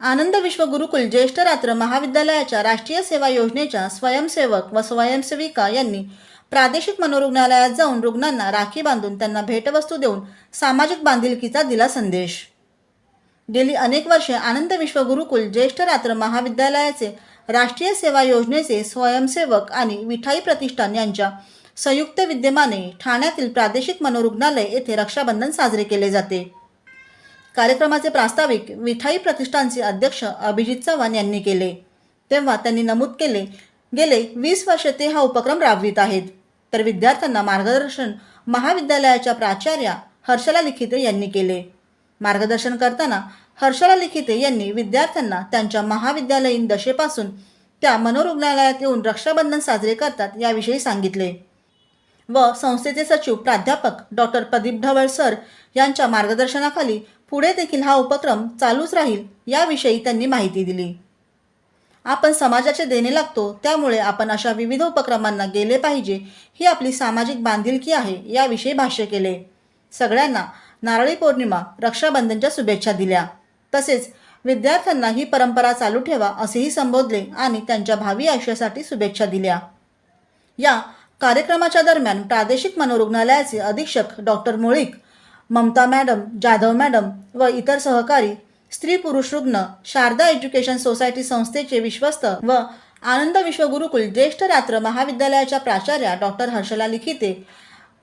आनंद विश्व गुरुकुल ज्येष्ठ रात्र महाविद्यालयाच्या राष्ट्रीय सेवा योजनेच्या स्वयंसेवक व स्वयंसेविका यांनी प्रादेशिक मनोरुग्णालयात जाऊन रुग्णांना राखी बांधून त्यांना भेटवस्तू देऊन सामाजिक बांधिलकीचा दिला संदेश। गेली अनेक वर्षे आनंद विश्व गुरुकुल ज्येष्ठ रात्र महाविद्यालयाचे राष्ट्रीय सेवा योजनेचे स्वयंसेवक आणि विठाई प्रतिष्ठान यांच्या संयुक्त विद्यमाने ठाण्यातील प्रादेशिक मनोरुग्णालय येथे रक्षाबंधन साजरे केले जाते। कार्यक्रमाचे प्रास्ताविक विठाई प्रतिष्ठानचे अध्यक्ष अभिजित चव्हाण यांनी केले, तेव्हा त्यांनी नमूद केले, गेले 20 वर्षे ते हा उपक्रम राबवित आहेत। तर विद्यार्थ्यांना मार्गदर्शन महाविद्यालयाच्या प्राचार्या हर्षला लिखिते यांनी केले। मार्गदर्शन करताना हर्षला लिखिते यांनी विद्यार्थ्यांना त्यांच्या महाविद्यालयीन दशेपासून त्या मनोरुग्णालयात येऊन रक्षाबंधन साजरे करतात याविषयी सांगितले व संस्थेचे सचिव प्राध्यापक डॉक्टर प्रदीप ढवळ सर यांच्या मार्गदर्शनाखाली पुढे देखील हा उपक्रम चालूच राहील याविषयी त्यांनी माहिती दिली। आपण समाजाचे देणे लागतो, त्यामुळे आपण अशा विविध उपक्रमांना गेले पाहिजे, ही आपली सामाजिक बांधिलकी आहे याविषयी भाष्य केले। सगळ्यांना नारळी पौर्णिमा रक्षाबंधनच्या शुभेच्छा दिल्या। तसेच विद्यार्थ्यांना ही परंपरा चालू ठेवा असेही संबोधले आणि त्यांच्या भावी आयुष्यासाठी शुभेच्छा दिल्या। या कार्यक्रमाच्या दरम्यान प्रादेशिक मनोरुग्णालयाचे अधीक्षक doctor Mulik, Mamta madam, Jadhav madam व इतर सहकारी, स्त्री पुरुष रुग्ण, शारदा एज्युकेशन सोसायटी संस्थेचे विश्वस्त व आनंद विश्व गुरुकुल ज्येष्ठ रात्र महाविद्यालयाच्या प्राचार्या डॉक्टर हर्षला लिखिते,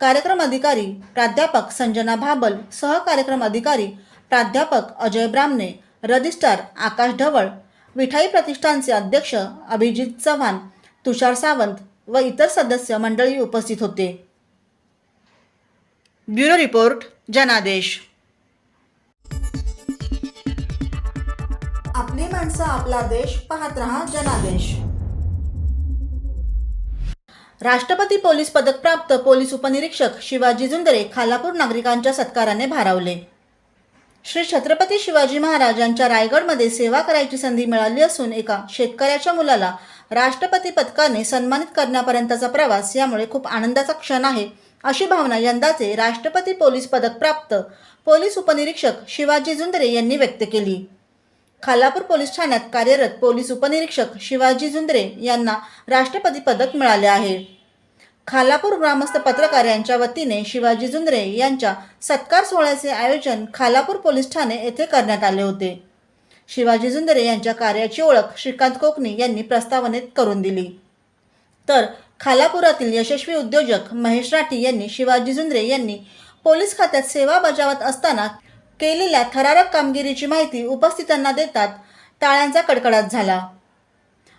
कार्यक्रम अधिकारी प्राध्यापक संजना भाबल, सहकार्यक्रम अधिकारी प्राध्यापक अजय ब्राह्मणे, रजिस्ट्रार आकाश ढवळ, विठाई प्रतिष्ठानचे अध्यक्ष अभिजित चव्हाण, तुषार सावंत व इतर सदस्य मंडळी उपस्थित होते। ब्युरो रिपोर्ट, जनादेश। आपली माणसं, आपला देश, पाहत रहा जनादेश। राष्ट्रपती पोलीस पदक प्राप्त पोलीस उपनिरीक्षक शिवाजी जुंदरे खालापूर नागरिकांच्या सत्काराने भारावले। श्री छत्रपती शिवाजी महाराज यांच्या रायगडमध्ये सेवा करायची संधी मिळाली असून एका शेतकऱ्याच्या मुलाला राष्ट्रपती पदकाने सन्मानित करण्यापर्यंतचा प्रवास यामुळे खूप आनंदाचा क्षण आहे, अशी भावना यंदाचे राष्ट्रपती पोलीस पदक प्राप्त पोलीस उपनिरीक्षक शिवाजी जुंदरे यांनी व्यक्त केली। खालापूर पोलीस ठाण्यात कार्यरत पोलीस उपनिरीक्षक शिवाजी जुंदरे यांना राष्ट्रपती पदक मिळाले आहे। खालापूर ग्रामस्थ पत्रकार यांच्या वतीने शिवाजी जुंदरे यांच्या सत्कार सोहळ्याचे आयोजन खालापूर पोलीस ठाणे येथे करण्यात आले होते। शिवाजी जुंदरे यांच्या कार्याची ओळख श्रीकांत कोकणी यांनी प्रस्तावनेत करून दिली। तर खालापुरातील यशस्वी उद्योजक महेश राठी यांनी शिवाजी जुंदरे यांनी पोलीस खात्यात सेवा बजावत असताना केलेल्या थरारक कामगिरीची माहिती उपस्थितांना देतात टाळ्यांचा कडकडाट झाला।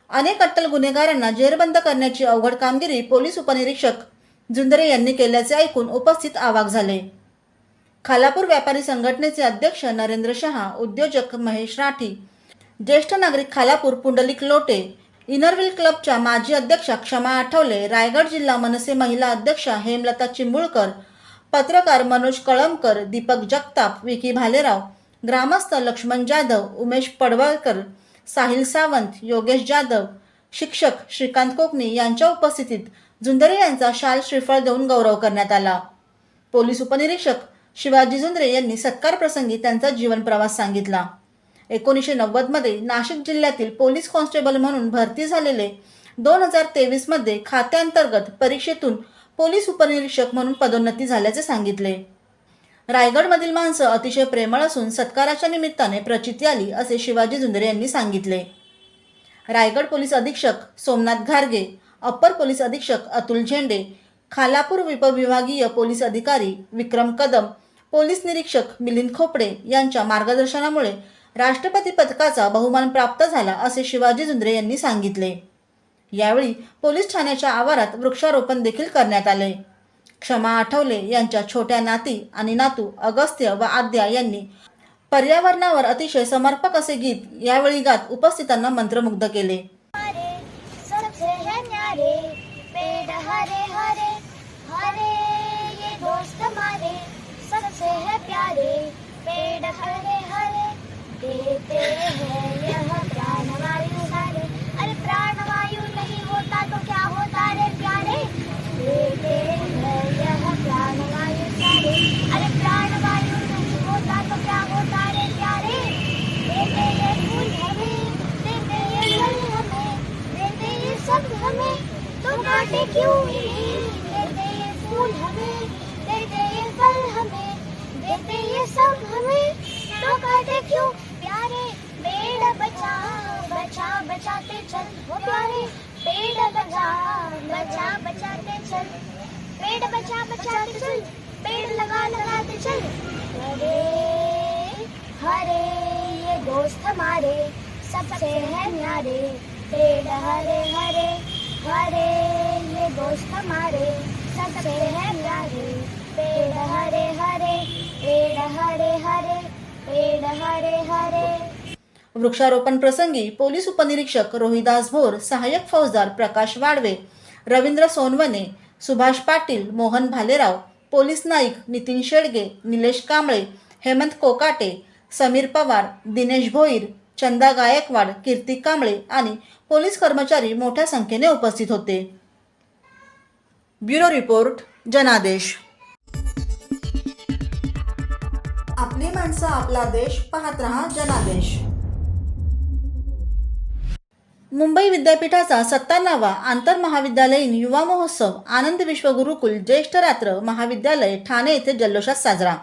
अनेक अट्टल गुन्हेगारांना जेरबंद करण्याची अवघड कामगिरी पोलीस उपनिरीक्षक जुंदरे यांनी केल्याचे ऐकून उपस्थित अवाक झाले। खालापूर व्यापारी संघटनेचे अध्यक्ष नरेंद्र शहा, उद्योजक महेश राठी, ज्येष्ठ नागरिक खालापूर पुंडलिक लोटे, इनरव्हील क्लबच्या माजी अध्यक्षा क्षमा आठवले, रायगड जिल्हा मनसे महिला अध्यक्षा हेमलता चिंबुळकर, पत्रकार मनोज कळमकर, दीपक जगताप, विकी भालेराव, ग्रामस्थ लक्ष्मण जाधव, उमेश पडवळकर, साहिल सावंत, योगेश जाधव, शिक्षक श्रीकांत कोकणी यांच्या उपस्थितीत जुंदरे यांचा शाल श्रीफळ देऊन गौरव करण्यात आला। पोलीस उपनिरीक्षक शिवाजी जुंदरे यांनी सत्कार प्रसंगी त्यांचा जीवन प्रवास सांगितला। 1990 मध्ये नाशिक जिल्ह्यातील पोलीस कॉन्स्टेबल म्हणून भरती झालेले 2023 मध्ये खात्याअंतर्गत परीक्षेतून पोलीस उपनिरीक्षक म्हणून पदोन्नती झाल्याचे सांगितले। रायगडमधील माणसं अतिशय प्रेमळ असून सत्काराच्या निमित्ताने प्रचिती आली असे शिवाजी जुंदरे यांनी सांगितले। रायगड पोलीस अधीक्षक सोमनाथ घारगे, अप्पर पोलीस अधीक्षक अतुल झेंडे, खालापूर उपविभागीय पोलीस अधिकारी विक्रम कदम, पोलीस निरीक्षक मिलिंद खोपडे यांच्या मार्गदर्शनामुळे राष्ट्रपती पदकाचा बहुमान प्राप्त झाला असे शिवाजी जुंदरे यांनी सांगितले। यावेळी पोलीस ठाण्याच्या आवारात वृक्षारोपण देखील करण्यात आले। क्षमा आठवले यांच्या छोट्या नाती आणि नातू अगस्त्य व आद्या यांनी पर्यावरणावर अतिशय समर्पक असे गीत यावेळी गात उपस्थितांना मंत्रमुग्ध केले। देते हैं यह प्राणवायु सारे, अरे प्राणवायु नहीं होता तो क्या होता रे प्यारे। देते हैं यह प्राणवायु सारे, अरे प्राणवायु नहीं होता तो क्या होता रे प्यारे। देते हैं फूल फूल हमें, देते ये फल हमें, देते ये सब हमें, तो काटे क्यों प्यारे, पेड़ बचा बचा बचाते चल, वो प्यारे पेड़ बचा बचा बचाते चल, पेड़ बचा बचाते चल, पेड़ लगा लगाते चल, हरे हरे ये दोस्त हमारे सबसे है न्यारे, पेड़ हरे हरे हरे ये दोस्त हमारे सबसे है न्यारे, पेड़ हरे हरे पेड़ हरे हरे पेड़ हरे हरे। वृक्षारोपण प्रसंगी पोलीस उपनिरीक्षक रोहिदास भोर, सहाय्यक फौजदार प्रकाश वाडवे, रवींद्र सोनवणे, सुभाष पाटील, मोहन भालेराव, पोलीस नाईक नितीन शेडगे, निलेश कांबळे, हेमंत कोकाटे, समीर पवार, दिनेश भोईर, चंदा गायकवाड, कीर्ती कांबळे आणि पोलीस कर्मचारी मोठ्या संख्येने उपस्थित होते. ब्युरो रिपोर्ट, जनादेश. आपली माणसं, आपला देश, पाहत रहा जनादेश. मुंबई विद्यापीठाचा 57वा आंतरमहाविद्यालयीन युवा महोत्सव आनंद विश्व गुरुकुल ज्येष्ठ रात्र महाविद्यालय ठाणे येथे जल्लोषात साजरा.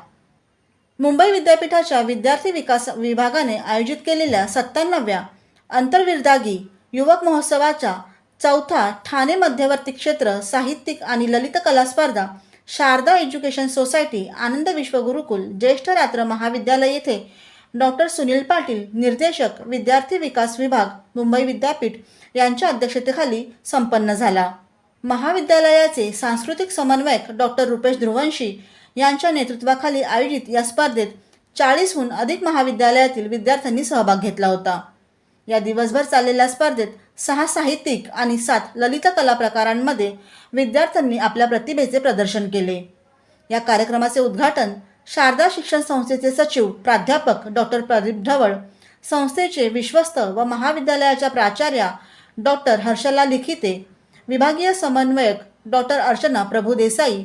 मुंबई विद्यापीठाच्या विद्यार्थी विकास विभागाने आयोजित केलेल्या 57व्या आंतरविभागीय युवक महोत्सवाचा चौथा ठाणे मध्यवर्ती क्षेत्र साहित्यिक आणि ललित कला स्पर्धा शारदा एज्युकेशन सोसायटी आनंद विश्व गुरुकुल ज्येष्ठ रात्र महाविद्यालय येथे डॉक्टर सुनील पाटील, निर्देशक विद्यार्थी विकास विभाग, मुंबई विद्यापीठ यांच्या अध्यक्षतेखाली संपन्न झाला. महाविद्यालयाचे सांस्कृतिक समन्वयक डॉक्टर रुपेश ध्रुवंशी यांच्या नेतृत्वाखाली आयोजित या स्पर्धेत 40हून अधिक महाविद्यालयातील विद्यार्थ्यांनी सहभाग घेतला होता. या दिवसभर चाललेल्या स्पर्धेत 6 साहित्यिक आणि 7 ललित कला प्रकारांमध्ये विद्यार्थ्यांनी आपल्या प्रतिभेचे प्रदर्शन केले. या कार्यक्रमाचे उद्घाटन शारदा शिक्षण संस्थेचे सचिव प्राध्यापक डॉक्टर प्रदीप ढवळ, संस्थेचे विश्वस्त व महाविद्यालयाच्या प्राचार्या डॉक्टर हर्षला लिखिते, विभागीय समन्वयक डॉक्टर अर्चना प्रभुदेसाई,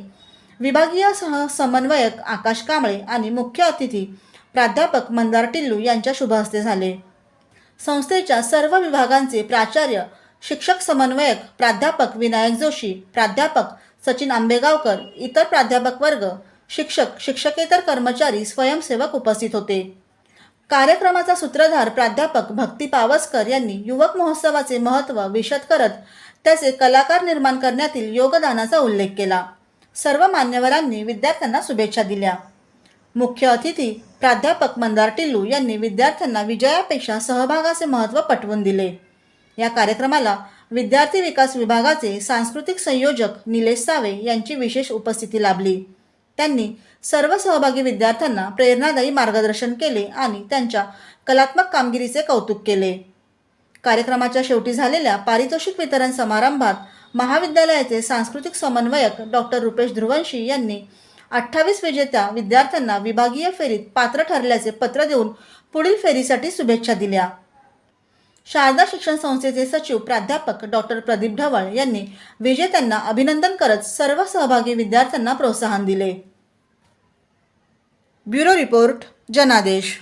विभागीय समन्वयक आकाश कांबळे आणि मुख्य अतिथी प्राध्यापक मंदार टिल्लू यांच्या शुभहस्ते झाले. संस्थेच्या सर्व विभागांचे प्राचार्य, शिक्षक समन्वयक प्राध्यापक विनायक जोशी, प्राध्यापक सचिन आंबेगावकर, इतर प्राध्यापक वर्ग, शिक्षक, शिक्षकेतर कर्मचारी, स्वयंसेवक उपस्थित होते. कार्यक्रमाचा सूत्रधार प्राध्यापक भक्ती पावसकर यांनी युवक महोत्सवाचे महत्त्व विशद करत त्याचे कलाकार निर्माण करण्यातील योगदानाचा उल्लेख केला. सर्व मान्यवरांनी विद्यार्थ्यांना शुभेच्छा दिल्या. मुख्य अतिथी प्राध्यापक मंदार टिल्लू यांनी विद्यार्थ्यांना विजयापेक्षा सहभागाचे महत्त्व पटवून दिले. या कार्यक्रमाला विद्यार्थी विकास विभागाचे सांस्कृतिक संयोजक निलेश सावे यांची विशेष उपस्थिती लाभली. त्यांनी सर्व सहभागी विद्यार्थ्यांना प्रेरणादायी मार्गदर्शन केले आणि त्यांच्या कलात्मक कामगिरीचे कौतुक केले. कार्यक्रमाच्या शेवटी झालेल्या पारितोषिक वितरण समारंभात महाविद्यालयाचे सांस्कृतिक समन्वयक डॉक्टर रुपेश ध्रुवंशी यांनी 28 विजेत्या विद्यार्थ्यांना विभागीय फेरीत पात्र ठरल्याचे पत्र देऊन पुढील फेरीसाठी शुभेच्छा दिल्या. शारदा शिक्षण संस्थेचे सचिव प्राध्यापक डॉक्टर प्रदीप ढवळ यांनी विजेत्यांना अभिनंदन करत सर्व सहभागी विद्यार्थ्यांना प्रोत्साहन दिले. ब्युरो रिपोर्ट, जनादेश.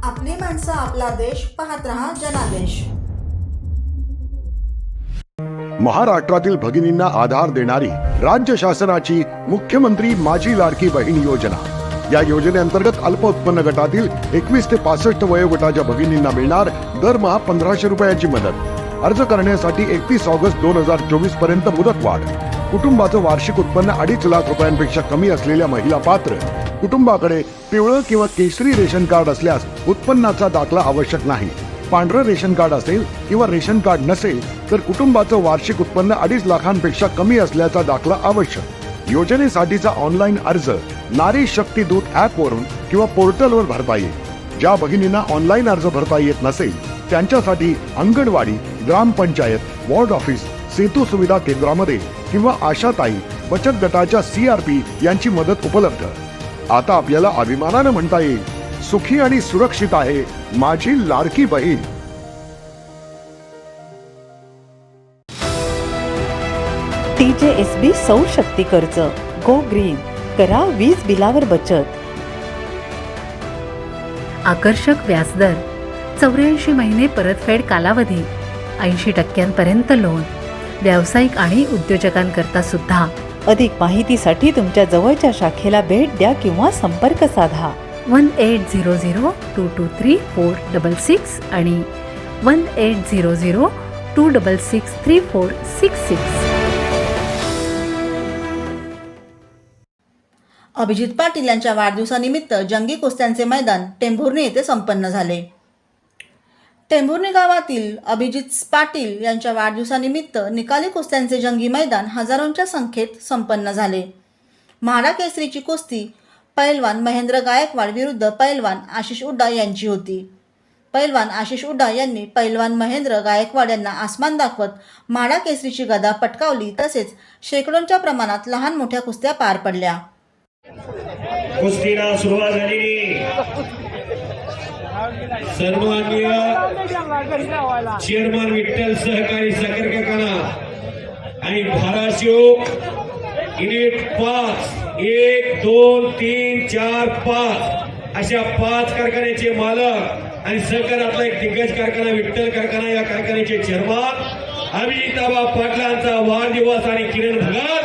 आपली माणसं, आपला देश, पाहत रहा जनादेश. महाराष्ट्रातील भगिनींना आधार देणारी राज्य शासनाची मुख्यमंत्री माझी लाडकी बहीण योजना. या योजनेअंतर्गत अल्प उत्पन्न गटातील 21 ते 65 वयोगटाच्या भगिनींना मिळणार दरमहा 1500 रुपयाची मदत. अर्ज करण्यासाठी 31 ऑगस्ट 2024 पर्यंत मुदतवाढ. कुटुंबाचं वार्षिक उत्पन्न 2.5 लाख रुपयांपेक्षा कमी असलेल्या महिला पात्र. कुटुंबाकडे पिवळं किंवा केशरी रेशन कार्ड असल्यास उत्पन्नाचा दाखला आवश्यक नाही. पांढरं रेशन कार्ड असेल किंवा रेशन कार्ड नसेल तर कुटुंबाचं वार्षिक उत्पन्न 2.5 लाखांपेक्षा कमी असल्याचा दाखला आवश्यक. योजनेसाठीचा ऑनलाईन अर्ज नारी शक्ती दूत ॲप वरून किंवा पोर्टलवर भरता येईल. ज्या भगिनींना ऑनलाईन अर्ज भरता येत नसेल त्यांच्यासाठी अंगणवाडी, ग्रामपंचायत, वॉर्ड ऑफिस, सेतू सुविधा केंद्रामध्ये किंवा आशाताई बचत गटाच्या CRP यांची मदत उपलब्ध. आता आपल्याला अभिमानानं म्हणता येईल, सुखी आणि सुरक्षित आहे माझी लाडकी बहीण. TJSB सौर शक्ती कर्ज, गो ग्रीन, करा वीज बिलावर बचत. आकर्षक व्याजदर, 84 महिने परतफेड कालावधी, 80% लोन, व्यावसायिक आणि उद्योजकांकरता सुद्धा. अधिक माहितीसाठी तुमच्या जवळच्या शाखेला भेट द्या किंवा संपर्क साधा. 1800-223-466 आणि 1800-266-3466. अभिजित पाटील यांच्या वाढदिवसानिमित्त जंगी कुस्त्यांचे मैदान टेंभुर्णी येथे संपन्न झाले. टेंभुर्णी गावातील अभिजित पाटील यांच्या वाढदिवसानिमित्त निकाली कुस्त्यांचे जंगी मैदान हजारोंच्या संख्येत संपन्न झाले. म्हाडा केसरीची कुस्ती पैलवान महेंद्र गायकवाड विरुद्ध पैलवान आशिष उड्डा यांची होती. पैलवान आशिष उड्डा यांनी पैलवान महेंद्र गायकवाड यांना आसमान दाखवत म्हाडा केसरीची गदा पटकावली. तसेच शेकडोंच्या प्रमाणात लहान मोठ्या कुस्त्या पार पडल्या. कुस्तीला सुरुवात झालेली. सन्माननीय चेअरमन विठ्ठल सहकारी साखर कारखाना आणि धाराशिव युनिट 5 1 2 3 4 5 अशा 5 कारखान्याचे मालक आणि सहकारातला एक दिग्गज कारखाना विठ्ठल कारखाना या कारखान्याचे चेअरमन अभिजिताबा पाटलांचा वाढदिवस आणि किरण भगत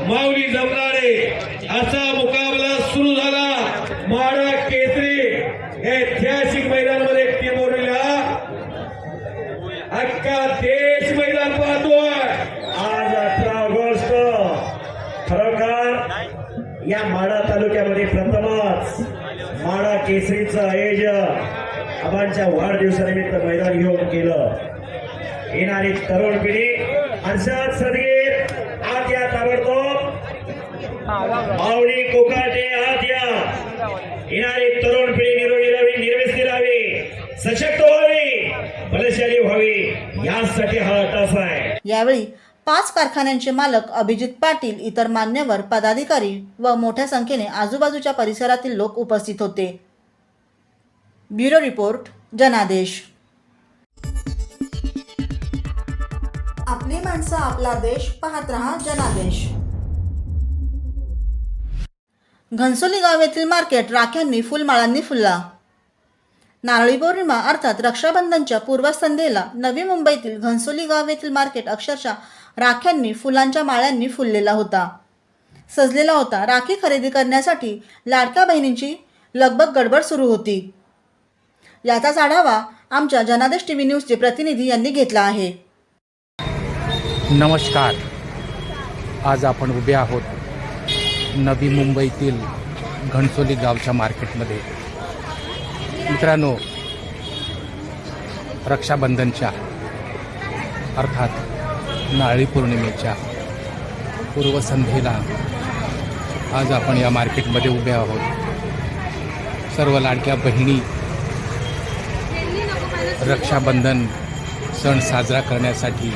माऊली जमणारे असा मुकाबला सुरू झाला. म्हाडा केसरी ऐतिहासिक मैदानामध्ये टेंभुर्णीला अख्खा देश मैदान पाहतोय. आज 18 ऑगस्ट खरोखर या माढा तालुक्यामध्ये प्रथमच म्हाडा केसरीचं आयोजन आबांच्या वाढदिवसानिमित्त मैदान घेऊन केलं. येणारी तरुण पिढी हर्षद सदगीर आत या ताबडतोब. माऊली कोकाटे आत या. येणारी तरुण पिढी निरोगी राहावी, निर्व्यसनी राहावी, सशक्त व्हावी, बलशाली व्हावी यासाठी हा अट्टास आहे. यावेळी 5 कारखान्यांचे मालक अभिजित पाटील, इतर मान्यवर पदाधिकारी व मोठ्या संख्येने आजूबाजूच्या परिसरातील लोक उपस्थित होते. ब्युरो रिपोर्ट, जनादेश. आपली माणसं, आपला देश. पाहत रहा जनादेश. घनसोली गाव येथील मार्केट राख्यांनी फुलमाळांनी फुलला. नारळी पौर्णिमा अर्थात रक्षाबंधनच्या पूर्वसंध्येला नवी मुंबईतील घनसोली गाव येथील मार्केट अक्षरशः राख्यांनी फुलांच्या माळ्यांनी फुललेला होता, सजलेला होता. राखी खरेदी करण्यासाठी लाडक्या बहिणींची लगबग गडबड सुरू होती. याचाच आढावा आमच्या जनादेश टीव्ही न्यूजचे प्रतिनिधी यांनी घेतला आहे. नमस्कार. आज आपण उभे आहोत नवी मुंबईतील घणसोली गावच्या मार्केटमध्ये. मित्रांनो, रक्षाबंधनच्या अर्थात नारळी पौर्णिमेच्या पूर्वसंध्येला आज आपण या मार्केटमध्ये उभे आहोत. सर्व लाडक्या बहिणी रक्षाबंधन सण साजरा करण्यासाठी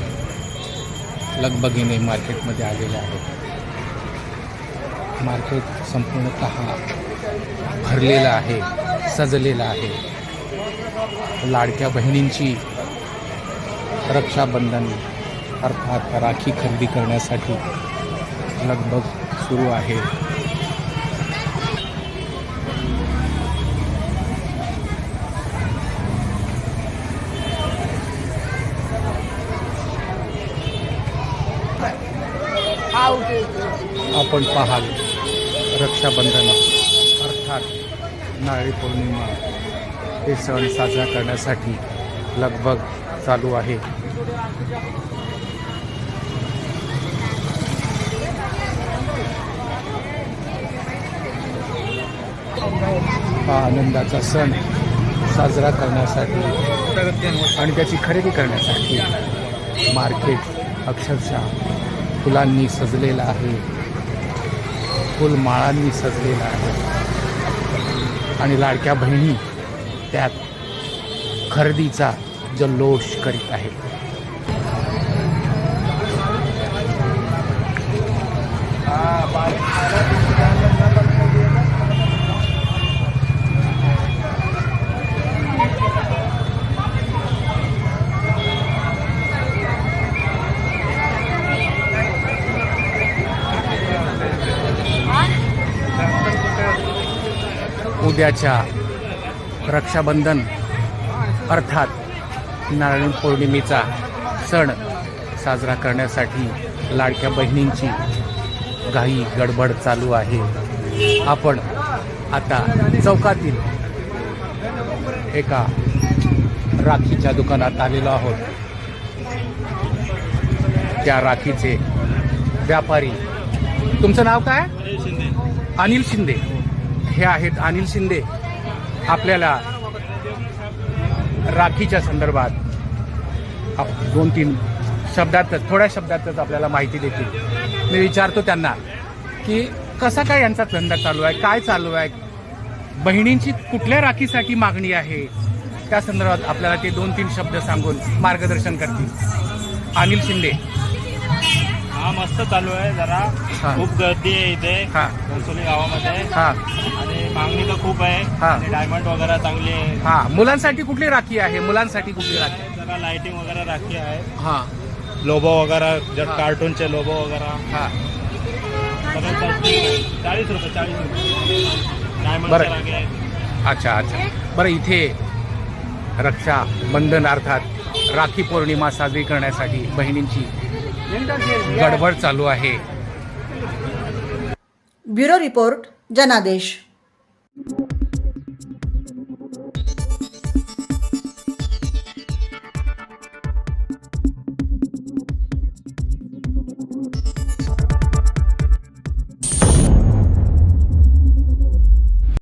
लगबगीने मार्केटमध्ये आलेले आहेत. मार्केट संपूर्णतः भरलेलं आहे, सजलेलं आहे. लाडक्या बहिणींची रक्षाबंधन अर्थात राखी खरेदी करण्यासाठी लगबग सुरू आहे. आपण पाहाल रक्षाबंधन अर्थात नारळी पौर्णिमा हे सण साजरा करण्यासाठी लगबग चालू आहे. हा आनंदाचा सण साजरा करण्यासाठी आणि त्याची खरेदी करण्यासाठी मार्केट अक्षरशः फुलांनी सजलेलं आहे, फुलमाळांनी सजलेलं आहे आणि लाडक्या बहिणी त्यात खरेदीचा जल्लोष करीत आहेत. उद्याच्या रक्षाबंधन अर्थात नारळी पौर्णिमेचा सण साजरा करण्यासाठी लाडक्या बहिणींची घाई गडबड चालू आहे. आपण आता चौकातील एका राखीच्या दुकानात आलेलो आहोत. त्या राखीचे व्यापारी, तुमचं नाव काय? अनिल शिंदे. हे आहेत अनिल शिंदे. आपल्याला राखीच्या संदर्भात 2-3 शब्दातच, थोड्या शब्दातच आपल्याला माहिती देतील. मी विचारतो त्यांना की कसा काय यांचा धंदा चालू आहे, काय चालू आहे, बहिणींची कुठल्या राखीसाठी मागणी आहे, त्या संदर्भात आपल्याला ते 2-3 शब्द सांगून मार्गदर्शन करतील. अनिल शिंदे. हा, मस्त चालू आहे. जरा हा. खूप गर्दी आहे इथे हा. घनसोली गावामध्ये. हा आणि मागणी तर खूप आहे. हा. आणि डायमंड वगैरे चांगली आहे. हा, मुलांसाठी कुठली राखी आहे? मुलांसाठी कुठली राखी? जरा लाइटिंग वगैरे राखी आहे. हा लोबो वगैरे, जर हा. कार्टूनचे लोबो वगैरे हा 40 रुपये बरं. डायमंडचे राखी आहे. अच्छा. बरं, इथे रक्षाबंधन अर्थात राखी पौर्णिमा साजरी करण्यासाठी बहिणींची गडबड चालू आहे. ब्युरो रिपोर्ट जनादेश.